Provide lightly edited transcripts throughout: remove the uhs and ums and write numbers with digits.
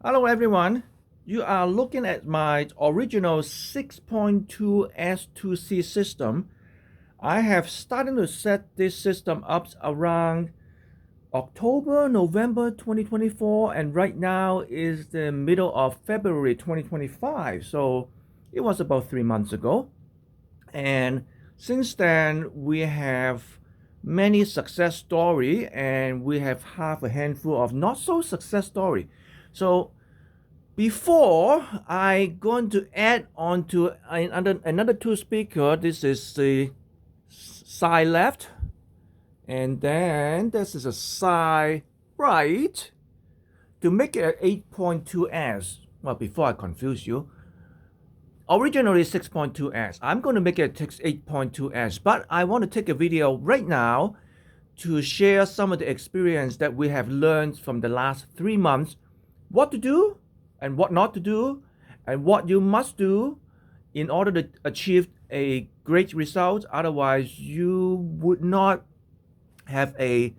Hello everyone, you are looking at my original 6.2 S2C system. I have started to set this system up around October, November 2024, and right now is the middle of February 2025. So it was about 3 months ago. And since then, we have many success story and we have half a handful of not so success story. So before I going to add on to another two speaker, this is the side left, and then this is a side right to make it 8.2S. Well, before I confuse you, originally 6.2S. I'm going to make it 8.2S, but I want to take a video right now to share some of the experience that we have learned from the last 3 months, what to do and what not to do, and what you must do in order to achieve a great result. Otherwise, you would not have a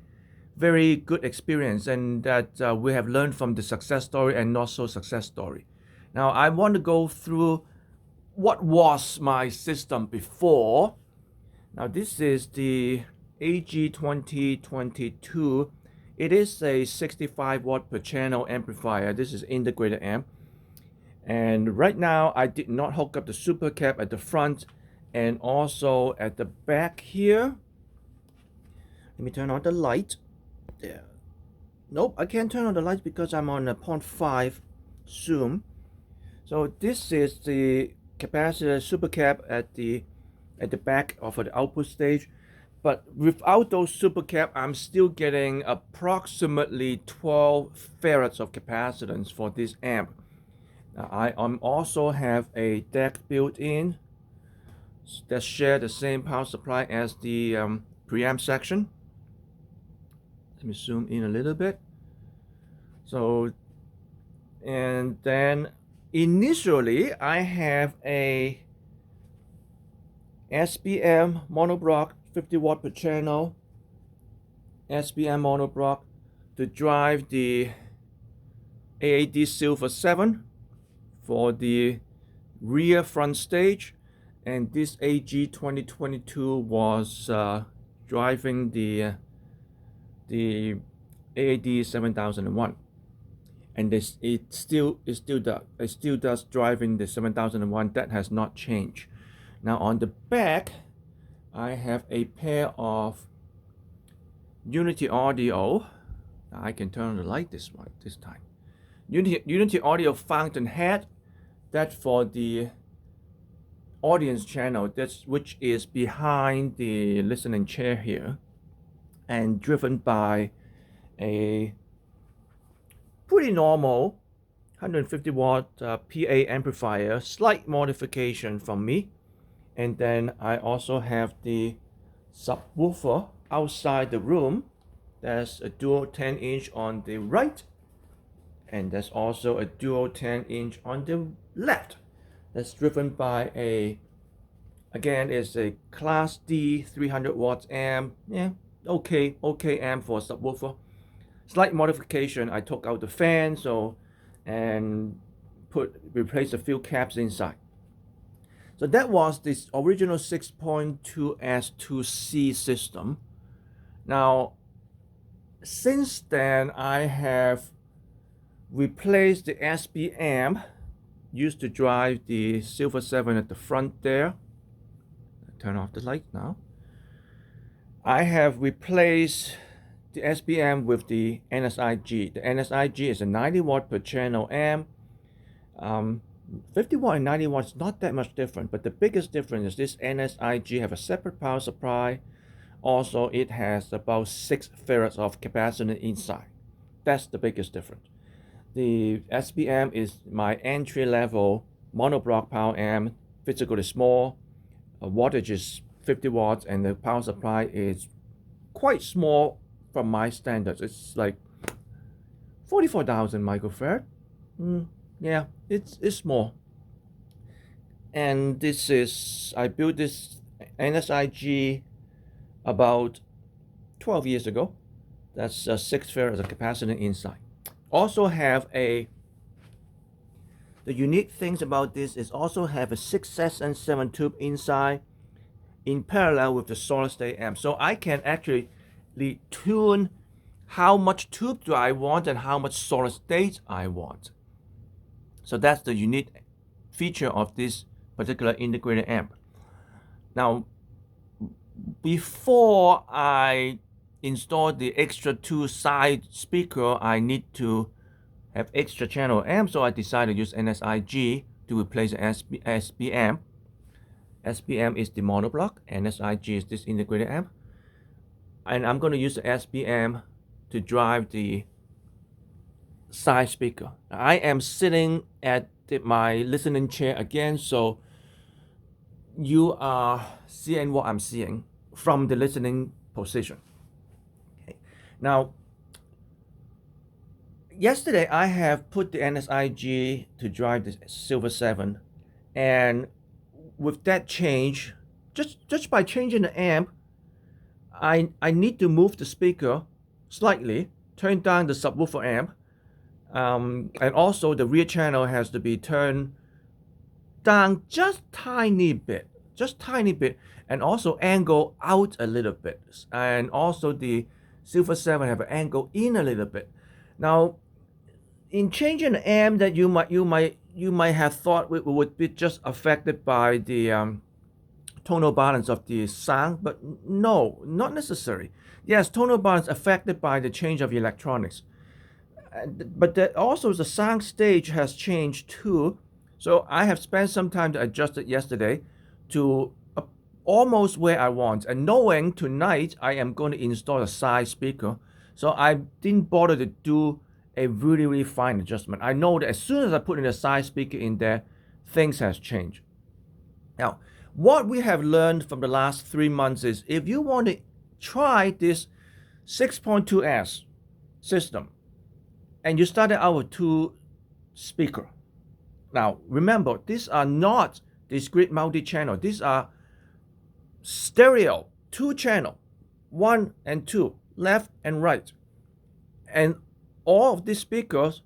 very good experience, and that we have learned from the success story and not so success story. Now, I want to go through what was my system before. Now, this is the AG 2022. It is a 65 watt per channel amplifier. This is integrated amp. And right now, I did not hook up the super cap at the front and also at the back here. Let me turn on the light. There. Nope, I can't turn on the light because I'm on a 0.5 zoom. So this is the capacitor super cap at the back of the output stage. But without those super cap, I'm still getting approximately 12 farads of capacitance for this amp. Now, I also have a DAC built in that share the same power supply as the preamp section. Let me zoom in a little bit. So, and then initially I have a SPM monoblock 50 watt per channel SPM monoblock to drive the AAD Silver 7 for the rear front stage, and this AG 2022 was driving the AAD 7001, and it still does driving the 7001. That has not changed. Now on the back, I have a pair of Unity Audio. Now I can turn on the light this time. Unity Audio fountain head, that for the audience channel, which is behind the listening chair here, and driven by a pretty normal 150 watt PA amplifier, slight modification from me. And then I also have the subwoofer outside the room. There's a dual 10-inch on the right, and there's also a dual 10-inch on the left. That's driven by again, it's a Class D 300 watts amp. Yeah, okay amp for a subwoofer. Slight modification, I took out the fan and replaced a few caps inside. So that was this original 6.2 S2C system. Now, since then, I have replaced the SP amp used to drive the Silver 7 at the front there. Turn off the light now. I have replaced the SP amp with the NSIG. The NSIG is a 90 watt per channel amp. 50 watt and 90 watt is not that much different, but the biggest difference is this NSIG have a separate power supply. Also, it has about 6 farads of capacitance inside. That's the biggest difference. The SPM is my entry-level monoblock power amp, physically small. Wattage is 50 watts, and the power supply is quite small from my standards. It's like 44,000 microfarad. Yeah, it's small. And this is, I built this NSIG about 12 years ago. That's 6 farads of capacitance inside. Also have a The unique things about this is also have a 6S and 7 tube inside in parallel with the solid state amp. So I can actually tune how much tube do I want and how much solid state I want. So that's the unique feature of this particular integrated amp. Now, before I install the extra 2 side speaker, I need to have extra channel amp, so I decided to use NSIG to replace the SP amp. SP amp is the monoblock, NSIG is this integrated amp. And I'm going to use the SP amp to drive the side speaker. I am sitting at my listening chair again, so you are seeing what I'm seeing from the listening position. Okay. Now, yesterday I have put the NSIG to drive the Silver 7, and with that change, just by changing the amp, I need to move the speaker slightly, turn down the subwoofer amp, and also the rear channel has to be turned down just tiny bit, and also angle out a little bit, and also the Silver 7 have an angle in a little bit. Now, in changing the amp, that you might have thought it would be just affected by the tonal balance of the sound, but no, not necessary. Yes, tonal balance affected by the change of electronics, but that also the sound stage has changed too. So I have spent some time to adjust it yesterday to almost where I want, and knowing tonight I am going to install a side speaker, so I didn't bother to do a really fine adjustment. I know that as soon as I put in a side speaker in there, things has changed. Now, what we have learned from the last 3 months is if you want to try this 6.2S system and you started out with 2 speakers. Now, remember, these are not discrete multi-channel. These are stereo, 2 channel, 1 and 2, left and right. And all of these speakers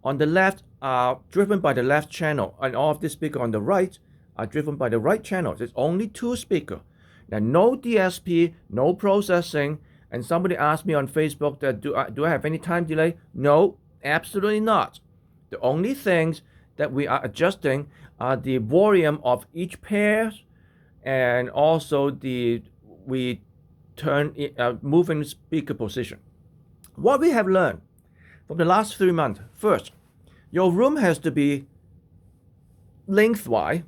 on the left are driven by the left channel, and all of these speakers on the right are driven by the right channel. There's only 2 speakers. Now, no DSP, no processing. And somebody asked me on Facebook that do I have any time delay? No, absolutely not. The only things that we are adjusting are the volume of each pair, and also we turn moving speaker position. What we have learned from the last 3 months: first, your room has to be lengthwise,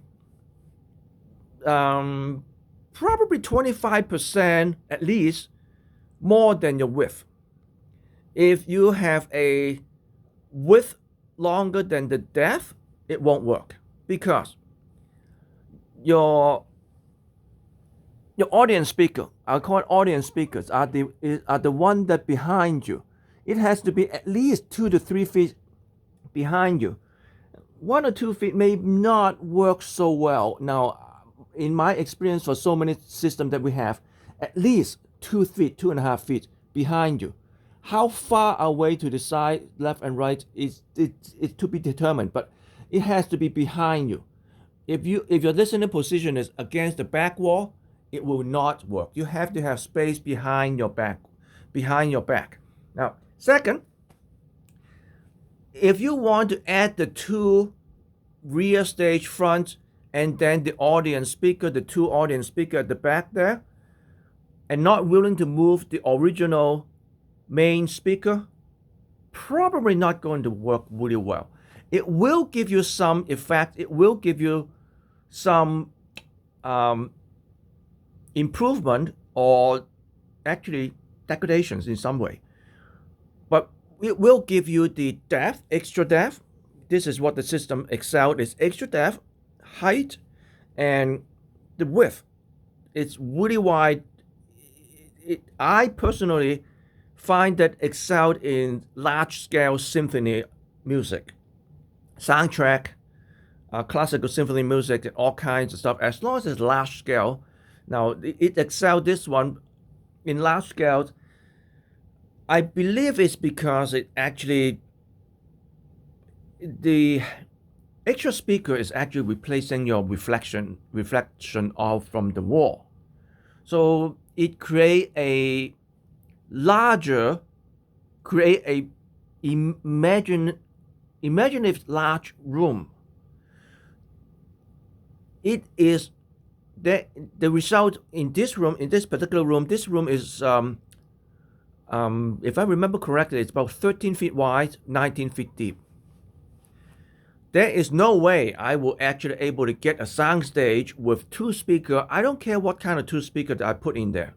probably 25% at least more than your width. If you have a width longer than the depth, it won't work, because your audience speaker, I call it audience speakers, are the one that behind you. It has to be at least 2 to 3 feet behind you. 1 or 2 feet may not work so well. Now, in my experience, for so many systems that we have, at least 2 feet, 2.5 feet behind you. How far away to the side, left and right, is to be determined, but it has to be behind you. If your listening position is against the back wall, it will not work. You have to have space behind your back. Now, second, if you want to add the 2 rear stage front and then the audience speaker, the 2 audience speaker at the back there, and not willing to move the original main speaker, probably not going to work really well. It will give you some effect. It will give you some improvement, or actually degradations in some way. But it will give you the depth, extra depth. This is what the system excelled, is extra depth, height, and the width. It's really wide. I personally find that excelled in large-scale symphony music, soundtrack, classical symphony music, and all kinds of stuff. As long as it's large scale, now it excelled this one in large scale. I believe it's because it actually the extra speaker is actually replacing your reflection off from the wall. So it create a larger, create a imaginative large room. It is the result in this room, in this particular room. This room is, if I remember correctly, it's about 13 feet wide, 19 feet deep. There is no way I will actually able to get a sound stage with two speaker. I don't care what kind of two speaker that I put in there.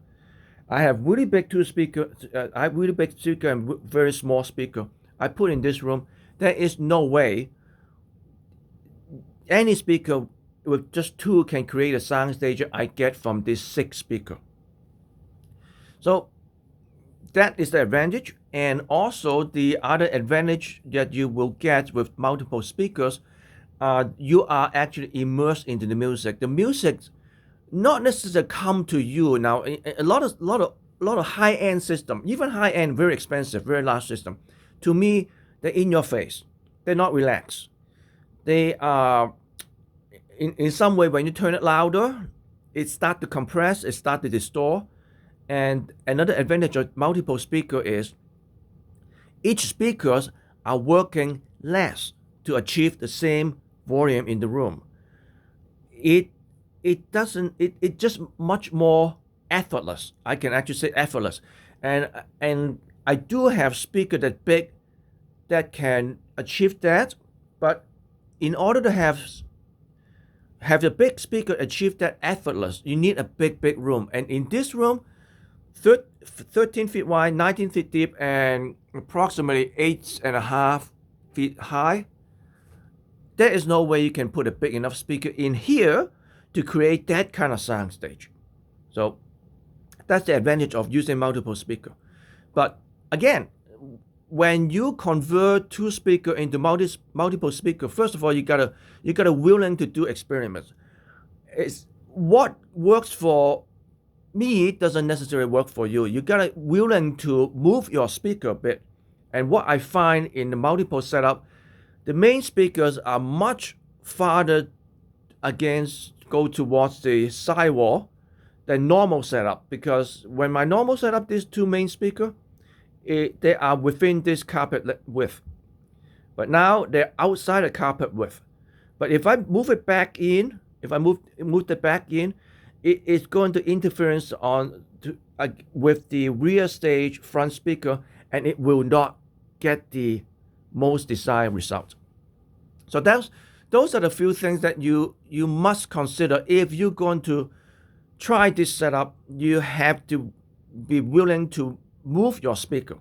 I have really big two speaker. I have really big speaker and very small speaker. I put in this room. There is no way any speaker with just two can create a sound stage I get from this 6 speaker. So that is the advantage, and also the other advantage that you will get with multiple speakers, you are actually immersed into the music. The music not necessarily come to you now. A lot of high-end system, even high-end, very expensive, very large system. To me, they're in your face. They're not relaxed. They are in some way when you turn it louder, it start to compress, it start to distort. And another advantage of multiple speaker is each speakers are working less to achieve the same volume in the room. It just much more effortless. I can actually say effortless. And I do have speaker that big that can achieve that, but in order to have the big speaker achieve that effortless, you need a big room. And in this room, 13 feet wide, 19 feet deep, and approximately 8.5 feet high, there is no way you can put a big enough speaker in here to create that kind of sound stage. So that's the advantage of using multiple speaker. But again, when you convert two speaker into multiple speaker, first of all, you gotta willing to do experiments. It's what works for me doesn't necessarily work for you. You gotta willing to move your speaker a bit. And what I find in the multiple setup, the main speakers are much farther go towards the sidewall than normal setup, because when my normal setup, these two main speaker, they are within this carpet width, but now they're outside the carpet width. But if I move it back in, if I move it back in, it is going to interference with the rear stage front speaker, and it will not get the most desired result. So those are the few things that you must consider if you're going to try this setup. You have to be willing to move your speaker.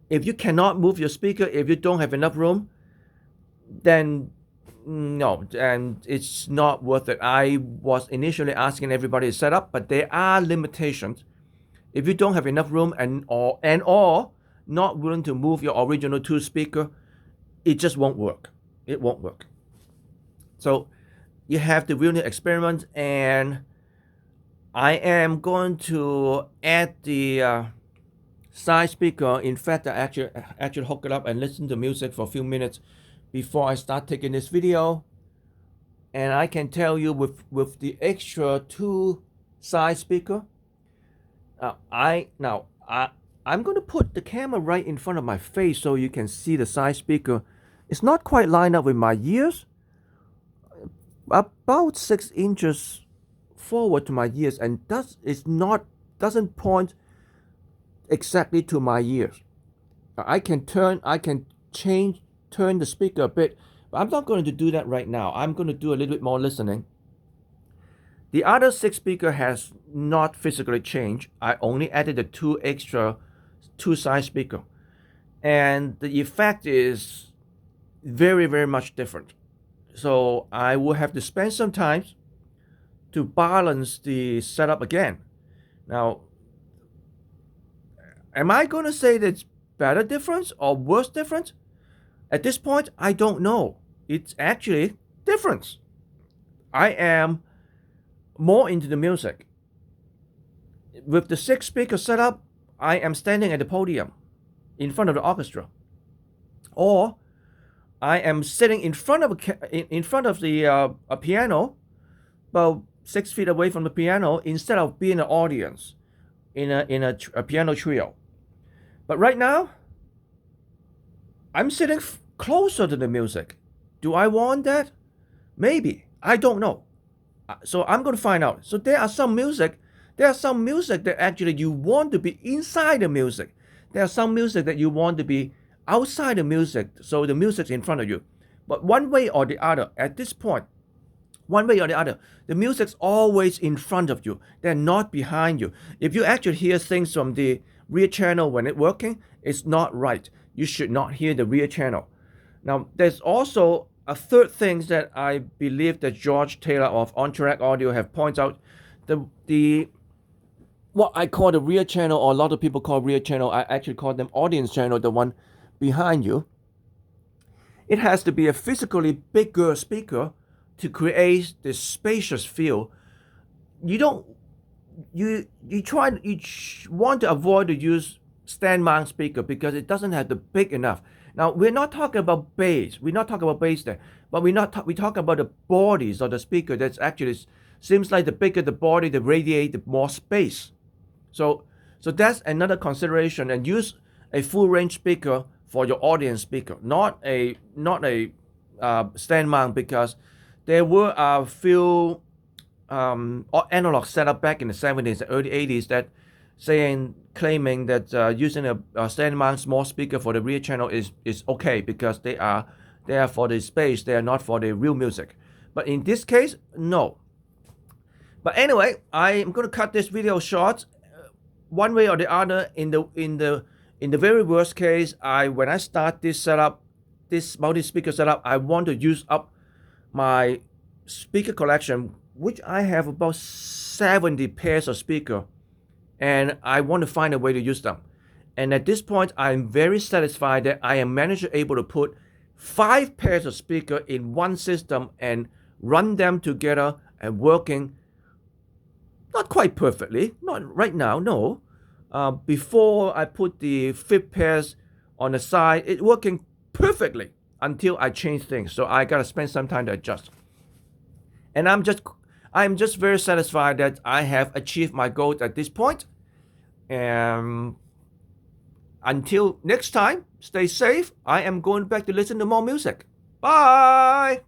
If you cannot move your speaker, if you don't have enough room, then no, and it's not worth it. I was initially asking everybody to set up, but there are limitations. If you don't have enough room or not willing to move your original two speaker, it just won't work. It won't work. So you have to really experiment, and I am going to add the side speaker. In fact, I actually hook it up and listen to music for a few minutes before I start taking this video. And I can tell you with the extra two side speaker, I'm going to put the camera right in front of my face so you can see the side speaker. It's not quite lined up with my ears, about 6 inches forward to my ears, and doesn't point exactly to my ears. I can turn the speaker a bit, but I'm not going to do that right now. I'm going to do a little bit more listening. The other 6 speaker has not physically changed. I only added the two side speaker, and the effect is very, very much different. So I will have to spend some time to balance the setup again. Now, am I going to say that it's better difference or worse difference? At this point, I don't know. It's actually difference. I am more into the music. With the 6 speaker setup, I am standing at the podium in front of the orchestra. Or I am sitting in front of a piano, about 6 feet away from the piano, instead of being an audience in a piano trio. But right now, I'm sitting closer to the music. Do I want that? Maybe. I don't know. So I'm going to find out. So there are some music that actually you want to be inside the music. There are some music that you want to be outside the music, so the music's in front of you. But one way or the other, at this point, one way or the other, the music's always in front of you. They're not behind you. If you actually hear things from the rear channel when it's working, it's not right. You should not hear the rear channel. Now, there's also a third thing that I believe that George Taylor of Entracte Audio have pointed out. The what I call the rear channel, or a lot of people call rear channel, I actually call them audience channel, the one behind you. It has to be a physically bigger speaker to create this spacious feel. You want to avoid to use stand mount speaker because it doesn't have the big enough. Now, we're not talking about bass. We're not talking about bass there, but we talk about the bodies of the speaker. That's actually seems like the bigger the body, the radiate, the more space. So that's another consideration. And use a full range speaker for your audience speaker, not a stand mount, because there were a few analog setup back in the 70s and early 80s that claiming that using a stand mount small speaker for the rear channel is okay because they are for the space, they are not for the real music. But in this case, no. But anyway, I am going to cut this video short. One way or the other, in the very worst case, when I start this setup, this multi-speaker setup, I want to use up my speaker collection, which I have about 70 pairs of speaker, and I want to find a way to use them. And at this point, I'm very satisfied that I am able to put 5 pairs of speaker in one system and run them together and working not quite perfectly, not right now, no. Before I put the 5th pairs on the side, it's working perfectly until I change things. So I gotta spend some time to adjust. And I'm just very satisfied that I have achieved my goals at this point. And until next time, stay safe. I am going back to listen to more music. Bye!